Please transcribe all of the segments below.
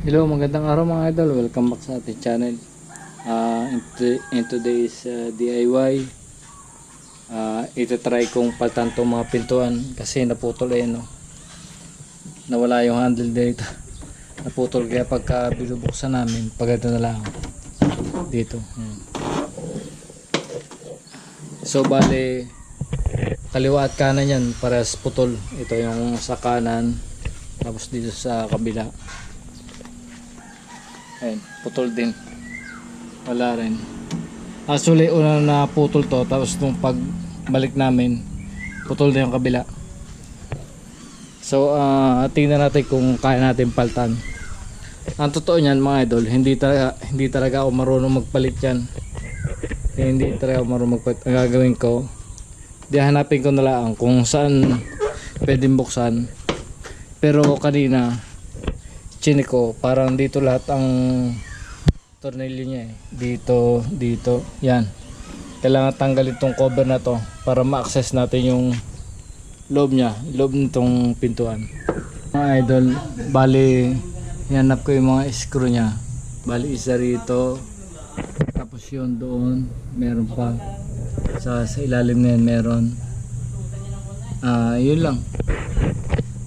Hello, magandang araw mga idol. Welcome back sa ating channel. In today's DIY, ito-try kong palitan itong mga pintuan kasi naputol no? Nawala yung handle dito. Naputol kaya pagka binubuksan namin, pag ito na lang dito. So bale, kaliwa at kanan yan, parehas putol. Ito yung sa kanan, tapos dito sa kabila. Ayan, putol din. Wala rin. Actually, una na putol to. Tapos nung pagbalik namin, putol din yung kabila. So, tingnan natin kung kaya natin palitan. Ang totoo niyan mga idol, hindi talaga ako marunong magpalit yan. Hindi talaga ako marunong magpalit. Ang gagawin ko, hanapin ko na lang kung saan pwedeng buksan. Pero kanina, chinik ko, parang dito lahat ang tornilyo niya dito, yan. Kailangan tanggalin tong cover na to para ma-access natin yung loob nitong pintuan. Mga idol, bali hinanap ko yung mga screw niya. Bali isa rito, tapos yun doon, meron pa sa ilalim na yan meron. Yun lang,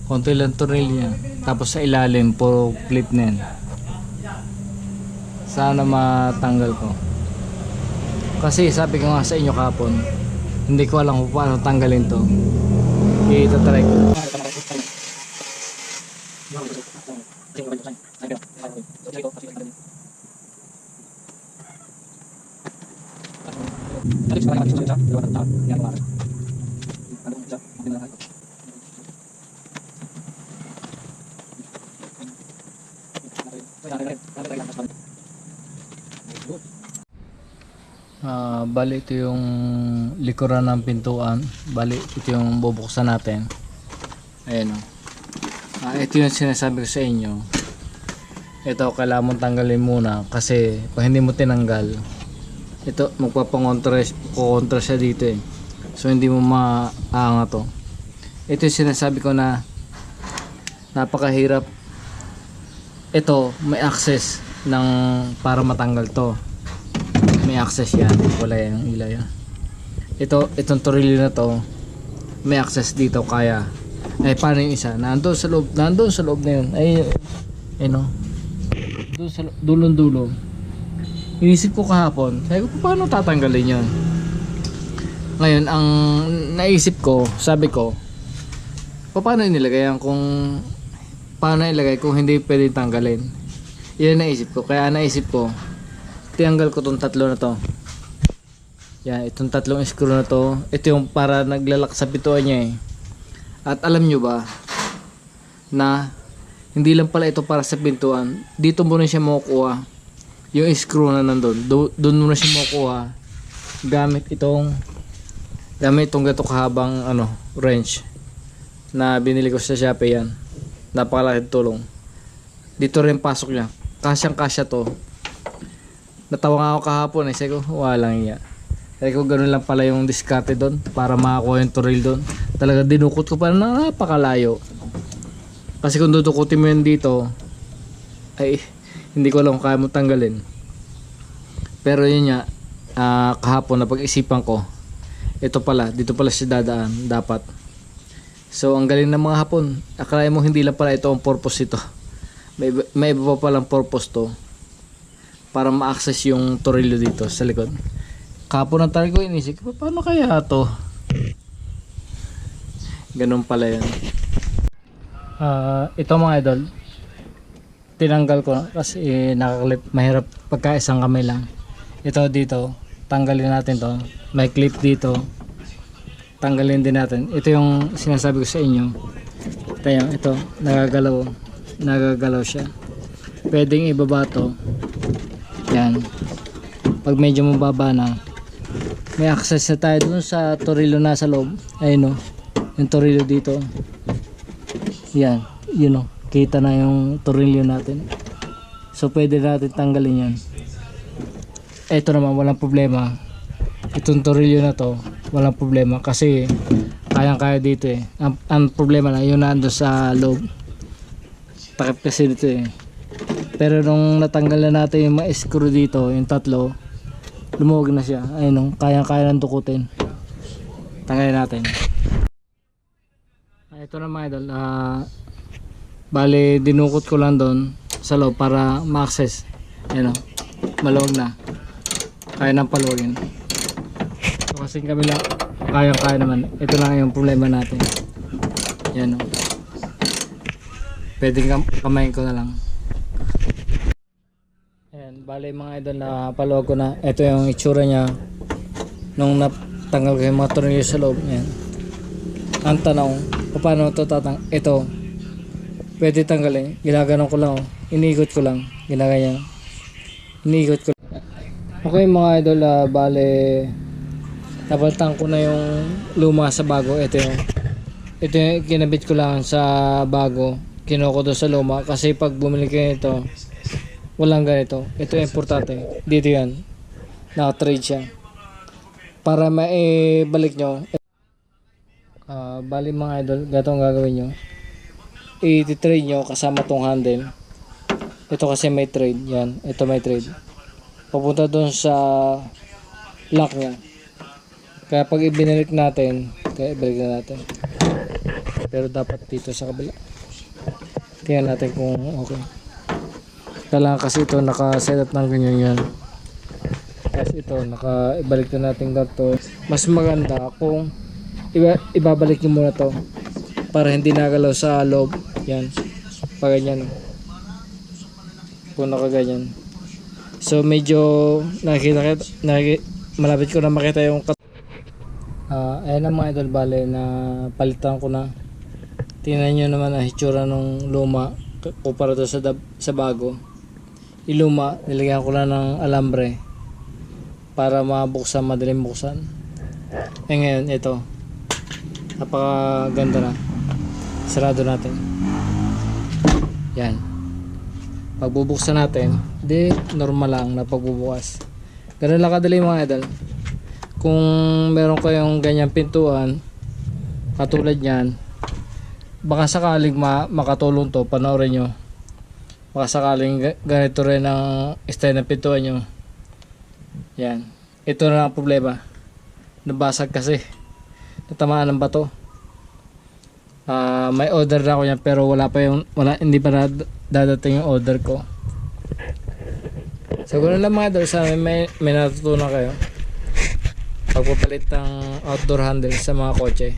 konti lang tornilyo niya. Tapos sa ilalim, puro clip na yan. Sana matanggal ko. Kasi sabi ko nga sa inyo kahapon, hindi ko alam kung paano tanggalin to. Ita-try ko. Bali ito yung likuran ng pintuan. Bali ito yung bubuksan natin. Ayan o. Ito yung sinasabi ko sa inyo. Ito kailangan mong tanggalin muna kasi pag hindi mo tinanggal, ito magpapangontra siya dito eh. So hindi mo maangat to. Ito yung sinasabi ko na napakahirap. Ito may access para matanggal to. May access yan, wala yung ilaw yan. Itong torilyo na to may access dito, kaya. Paano yung isa? Nandoon sa loob na yun. No, doon sa dulong-dulo. Inisip ko kahapon, sabi ko paano tatanggalin yun. Ngayon ang naisip ko, sabi ko paano inilagay yan, paano ilagay kung hindi pwedeng tanggalin. Yan naisip ko, kaya naisip ko tinanggal ko tong tatlo na to. Yan, itong tatlong screw na to. Ito yung para naglalak sa pintuan niya eh. At alam nyo ba na hindi lang pala ito para sa pintuan. Dito mo na siya makukuha yung screw na nandun. Doon mo na siya makukuha gamit itong gato kahabang wrench na binili ko sa Shopee. Yan, napakalaking tulong. Dito rin pasok niya. Kasyang kasya to. Natawa nga ako kahapon sabi ko walang iya. Sabi ko ganun lang pala yung diskarte doon para makakuha yung toril doon. Talaga dinukot ko pa na napakalayo. Kasi kung dudukutin mo yun dito, ay hindi ko alam kung kaya mo tanggalin. Pero yun nga, kahapon napag-isipan ko, dito pala siya dadaan dapat. So ang galing ng mga Hapon, akalain mo hindi lang pala ito ang purpose ito. May iba pa palang purpose to, para ma-access yung torilyo dito sa likod. Kapon ang tayo ko inisip, paano kaya to? Ganun pala yun. Ito mga idol, tinanggal ko kasi nakaklip, mahirap pagka isang kamay lang. Ito dito, tanggalin natin to. May clip dito, tanggalin din natin. Ito yung sinasabi ko sa inyo. Ito nagagalaw siya. Pwedeng ibaba to. Yan, pag medyo mababa na, may access na tayo dun sa torilyo nasa loob. Ayun yung torilyo dito. Yan, kita na yung torilyo natin. So pwede natin tanggalin yan. Ito naman walang problema. Itong torilyo na to walang problema kasi kayang kaya dito eh. Ang problema na yun nandun sa loob. Takip kasi dito eh. Pero nung natanggal na natin yung mga screw dito, yung tatlo, lumuwag na siya. Ayun, kaya-kaya nang dukutin. Tanggalin natin. Ito na mga idol, bali dinukot ko lang doon sa loob para ma-access. Ayun, maluwag na. Kaya nang paluwagin. So kasi kami lang, kaya-kaya naman. Ito lang yung problema natin. Yan o. Pwedeng kamayin ko na lang. Ayan, bali mga idol, na paluwag ko na. Ito yung itsura niya nung natanggal ko yung mga tornilyo sa loob. Ayan. Ang tanong, paano ito ito pwede tanggalin? Ginaganon ko lang, iniikot ko lang, ginaganyan, iniikot ko lang. Okay mga idol, bale napalitan ko na yung luma sa bago. Ito yung kinabit ko lang sa bago, kinuha ko doon sa luma kasi pag bumili kayo ito walang ganito. Ito yung importante dito, yan naka-trade siya para maibalik nyo. Bali mga idol, gato ang gagawin nyo, i-trade nyo kasama tong handle. Ito kasi may trade, yan, ito may trade, papunta doon sa lock nya. Kaya pag ibinalik natin, kaya ibalik na natin, pero dapat dito sa kabila. Tingnan natin kung okay. Kailangan kasi ito naka-set up ng ganyan yan. Kasi ito ibalik na natin dito. Mas maganda kung ibabalik nyo muna to para hindi nagalaw sa loob. Yan, pag ganyan, kung nakaganyan. So medyo malapit ko na makita yung ayan na mga idol, bale na palitan ko na. Tingnan nyo naman ang hitsura ng luma kumpara to sa bago. Yung luma, nilagyan ko na ng alambre para mabuksan, madaling buksan. Ngayon ito, napakaganda na. Sarado natin. Yan. Pagbubuksan natin, di normal lang na pagbubukas. Ganun lang kadali mga idol. Kung meron kayong ganyang pintuan katulad yan, baka sakaling makatulong to, panoorin nyo. Baka sakaling ganito rin ang style ng pintuan nyo. Yan. Ito na ang problema. Nabasag kasi. Natamaan ng bato. May order na ako yan pero hindi pa dadating yung order ko. So ganoon lang mga idol, sana may natutunan kayo pagpapalit ng outdoor handle sa mga kotse.